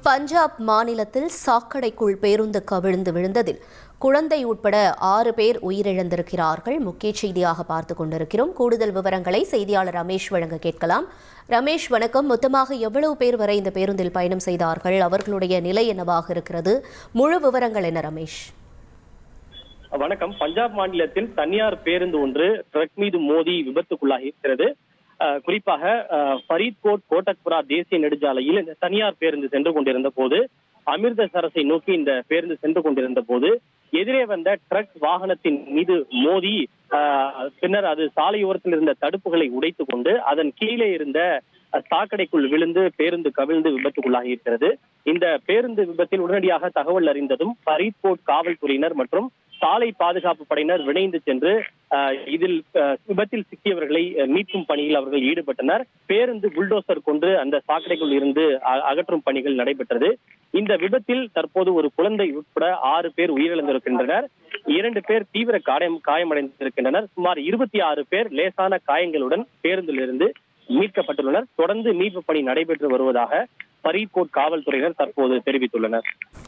பஞ்சாப் மாநிலத்தில் சாக்கடைக்குள் பேருந்து கவிழ்ந்து விழுந்ததில் குழந்தை உட்பட 6 பேர் உயிரிழந்திருக்கிறார்கள். முக்கிய செய்தியாக பார்த்துக் கொண்டிருக்கிறோம். கூடுதல் விவரங்களை செய்தியாளர் ரமேஷ் வழங்க கேட்கலாம். ரமேஷ், வணக்கம். மொத்தமாக எவ்வளவு பேர் வரை இந்த பேருந்தில் பயணம் செய்தார்கள்? அவர்களுடைய நிலை என்னவாக இருக்கிறது? முழு விவரங்கள் என்ன ரமேஷ்? வணக்கம். பஞ்சாப் மாநிலத்தில் தனியார் பேருந்து ஒன்று ட்ரக் மீது மோதி விபத்துக்குள்ளாகி இருக்கிறது. குறிப்பாக ஃபரீத்கோட் கோட்டக்புரா தேசிய நெடுஞ்சாலையில் இந்த தனியார் பேருந்து சென்று கொண்டிருந்த போது, அமிர்தசரஸை நோக்கி இந்த பேருந்து சென்று கொண்டிருந்த போது எதிரே வந்த ட்ரக் வாகனத்தின் மீது மோதி பின்னர் அது சாலையோரத்தில் இருந்த தடுப்புகளை உடைத்துக் கொண்டு அதன் கீழே இருந்த சாக்கடைக்குள் விழுந்து பேருந்து கவிழ்ந்து விபத்துக்குள்ளாகி இருக்கிறது. இந்த பேருந்து விபத்தில் உடனடியாக தகவல் அறிந்ததும் ஃபரீத்கோட் காவல்துறையினர் மற்றும் சாலை பாதுகாப்பு படையினர் விரைந்து சென்று இதில் விபத்தில் சிக்கியவர்களை மீட்கும் பணியில் அவர்கள் ஈடுபட்டனர். பேருந்து புல்டோசர் கொண்டு அந்த சாக்கடைக்குள் இருந்து அகற்றும் பணிகள் நடைபெற்றது. இந்த விபத்தில் தற்போது ஒரு குழந்தை உட்பட 6 பேர் உயிரிழந்திருக்கின்றனர். 2 பேர் தீவிர காயமடைந்திருக்கின்றனர். சுமார் 26 பேர் லேசான காயங்களுடன் பேருந்தில் இருந்து மீட்கப்பட்டுள்ளனர். தொடர்ந்து மீட்பு பணி நடைபெற்று வருவதாக ஃபரீத்கோட் காவல்துறையினர் தற்போது தெரிவித்துள்ளனர்.